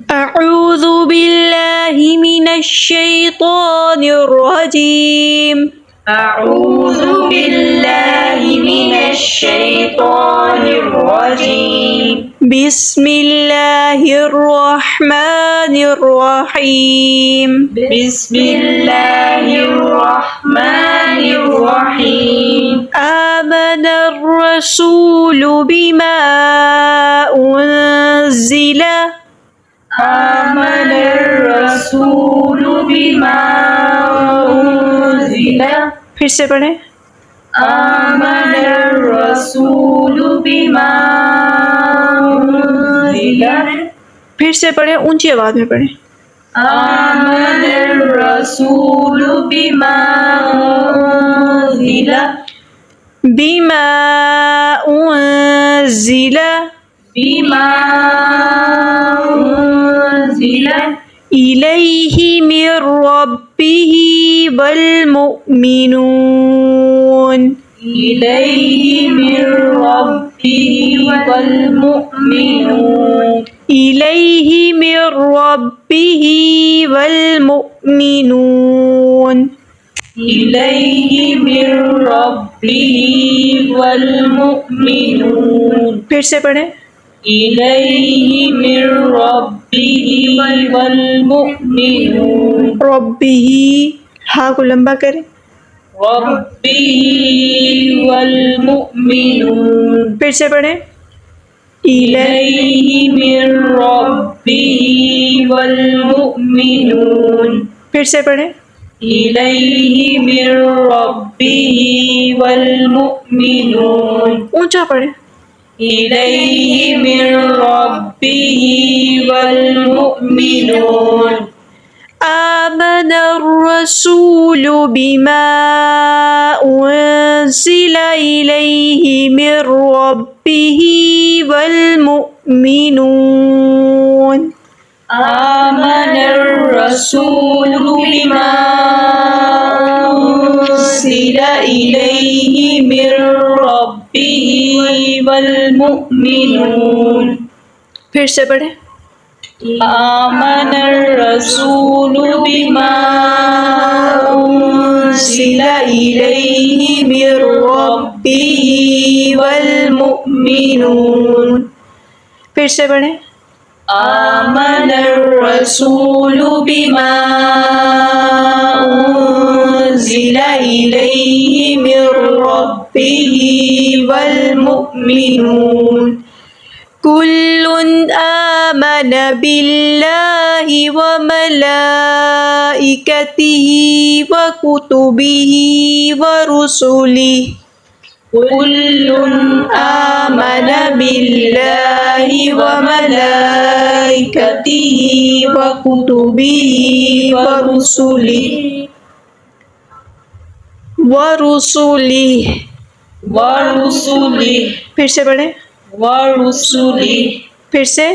أعوذ بالله من الشيطان الرجيم أعوذ بالله من الشيطان الرجيم بسم الله الرحمن الرحيم بسم الله الرحمن الرحيم آمن الرسول بما أنزل آمن الرسول بما أنزل फिर से पढ़ें آمن الرسول بما أنزل फिर से पढ़ें ऊंची आवाज में पढ़ें آمن الرسول بما أنزل بما أنزل بما أنزل إليه من ربه والمؤمنون إليه من ربه والمؤمنون إليه من ربه والمؤمنون إليه من ربه والمؤمنون फिर से पढ़ें إليه من ربه والمؤمنون रब्बिह हा को लंबा करें ربه والمؤمنون फिर से पढ़ें إليه إليه من ربه والمؤمنون फिर से पढ़ें إليه من ربه والمؤمنون ऊंचा पढ़ें إليه من ربه والمؤمنون آمن الرسول بما أنزل إليه من ربه والمؤمنون آمن الرسول بما أنزل إليه من ربه والمؤمنون फिर से पढ़ें آمن الرسول بما أنزل إليه من ربه والمؤمنون फिर से पढ़ें آمن الرسول بما أنزل إليه من ربه والمؤمنون كل آمن بالله وملائكته وكتبه ورسله كل آمن بالله وملائكته وكتبه ورسله ورسله ورسله फिर से पढ़ें ورسله फिर से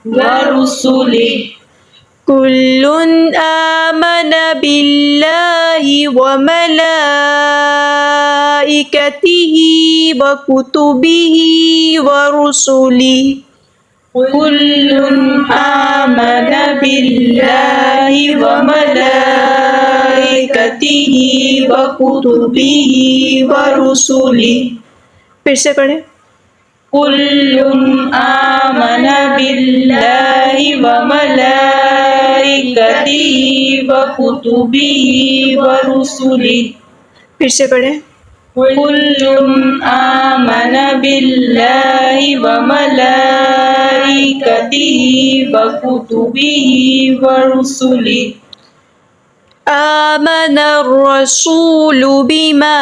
ورسله كل آمن بالله وملائكته وكتبه ورسله كل آمن بالله وملائكته وكتبه ورسله फिर से पढ़ें كل آمن بالله وملائكته وكتبه ورسله फिर से पढ़ें كل آمن بالله وملائكته وكتبه ورسله آمن الرسول بما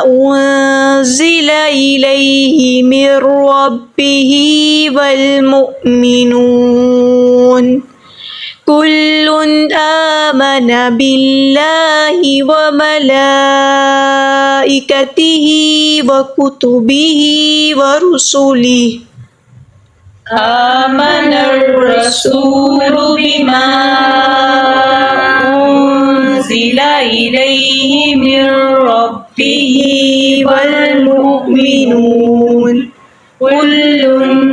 أنزل إليه من ربه والمؤمنون كل آمن بالله وملائكته وكتبه ورسله آمن الرسول بما أنزل إليه من ربه والمؤمنون كل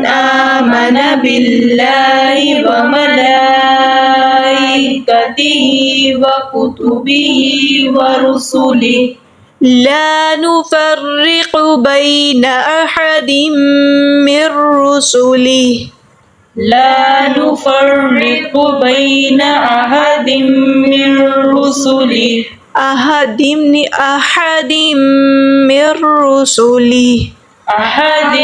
آمن بالله وملائكته وكتبه ورسله لا نفرق بين أحد من رسله لا نفرق بين أحد من رسله أحد من رسله أحد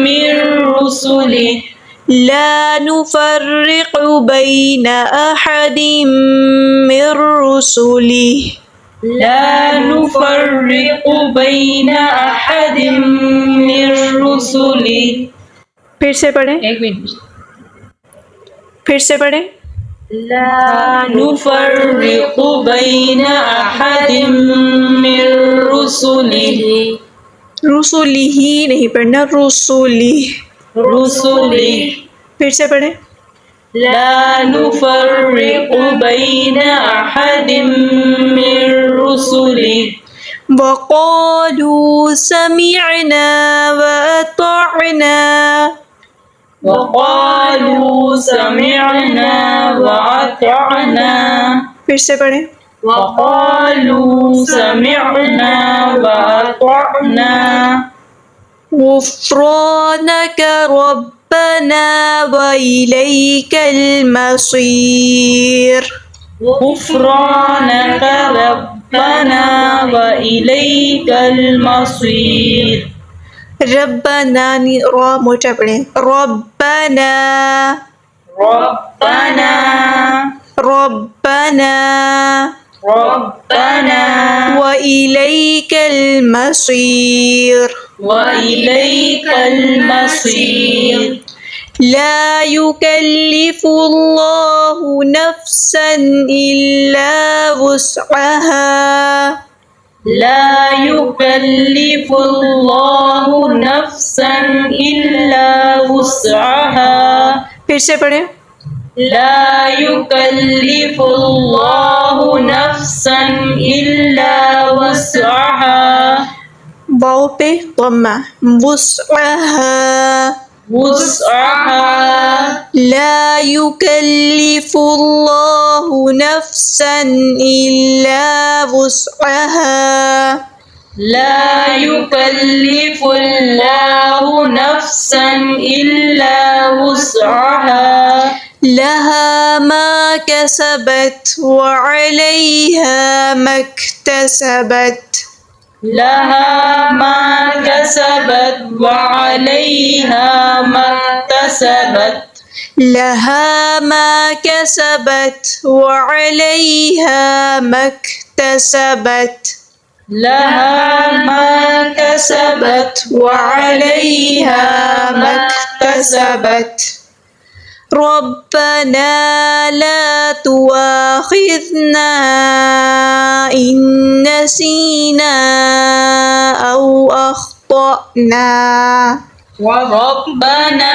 من رسله لا نفرق بين أحد من رسله لا نفرق بين أحد من رسله फिर से पढ़ें एक मिनट फिर से पढ़ें لا نفرق بين أحد من رسله रुसुलिही नहीं पढ़ना रुसुली رسله फिर से पढ़ें لا نفرق بين أحد من رسله وقالوا سمعنا وأطعنا وقالوا سمعنا وأطعنا फिर से पढ़ें وقالوا سمعنا وأطعنا غفرانك ربنا وإليك المصير غفرانك ربنا وإليك المصير रब्बना रा मोटा पढ़ें रब्बना ربنا रब्बना ربنا وإليك المصير وإليك المصير لا يكلف الله نفسا إلا وسعها لا يكلف الله نفسا إلا وسعها फिर से पढ़ें لا يكلف الله نفسا إلا وسعها वाव पे ضمة وسعها وسعها لا يكلف الله نفسا إلا وسعها لا يكلف الله نفسا إلا وسعها لها ما كسبت وعليها ما اكتسبت لها ما كسبت وعليها ما اكتسبت لها ما كسبت وعليها ما اكتسبت لها ما كسبت وعليها ما اكتسبت ربنا لا تؤاخذنا إن نسينا أو أخطأنا ربنا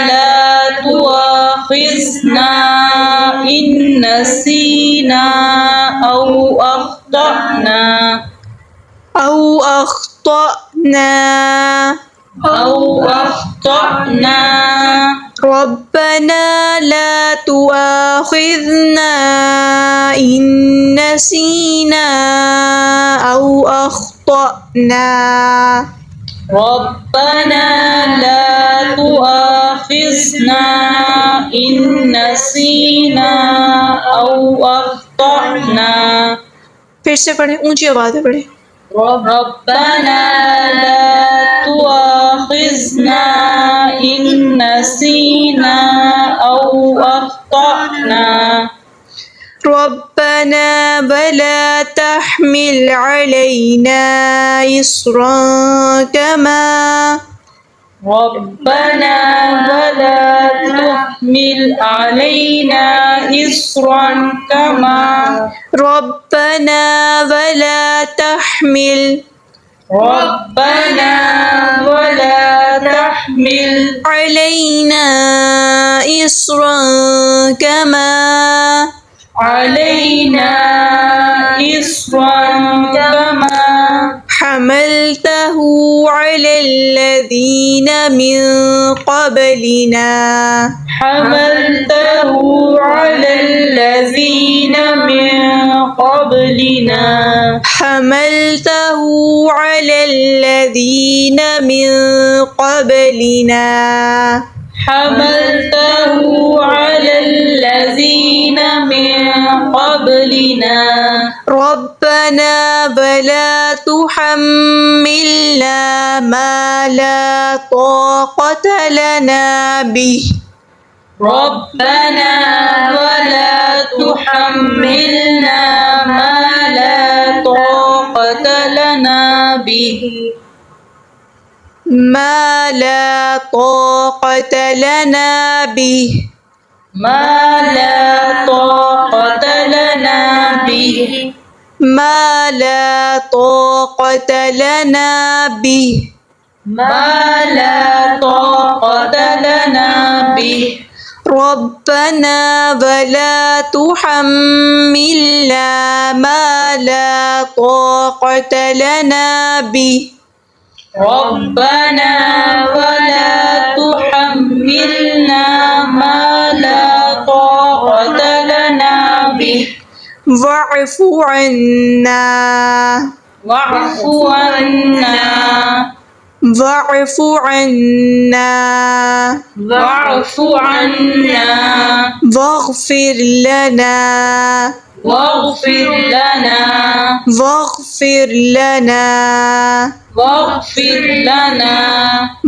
لا تؤاخذنا إن نسينا أو أخطأنا أو أخطأنا ربنا لا تؤاخذنا إن نسينا أو أخطأنا ربنا لا تؤاخذنا إن نسينا أو أخطأنا फिर से पढ़ें ऊंची आवाज़ में पढ़ें ربنا لا تؤاخذنا إن نسينا أو أخطأنا ربنا ولا تحمل علينا إصرا كما ربنا ولا تحمل علينا إصرا كما ربنا ولا تحمل ربنا ولا تحمل علينا إصرا كما علينا إصرا كما حملته على الذين من قبلنا حملته على الذين من قبلنا حملته على الذين من قبلنا حملته على الذين من قبلنا ربنا ولا تحملنا ما لا طاقة لنا به ربنا ولا تحملنا ما لا طاقة لنا به ما لا طاقة لنا به ما لا طاقة لنا به ما لا طاقة لنا به ما لا طاقة لنا به ربنا ولا تحملنا ما لا طاقة لنا به ربنا ولا تحملنا ما لا طاقة لنا به واعف عنا واعف عنا واعف عنا واعف عنا واغفر لنا واغفر لنا واغفر لنا واغفر لنا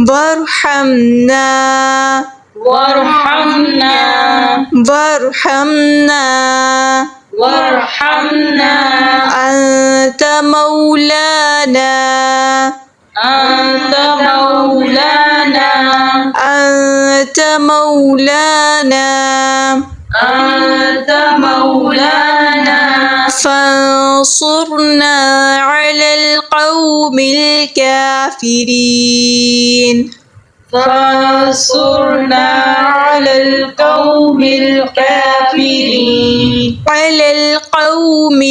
وارحمنا وارحمنا وارحمنا وارحمنا أنت مولانا أنت مولانا أنت مولانا أنت مولانا فانصرنا على القوم الكافرين فانصرنا على القوم الكافرين على القوم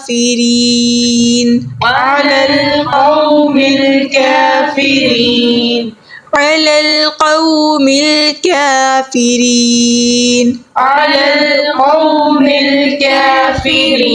الكافرين على القوم الكافرين على القوم الكافرين على القوم الكافرين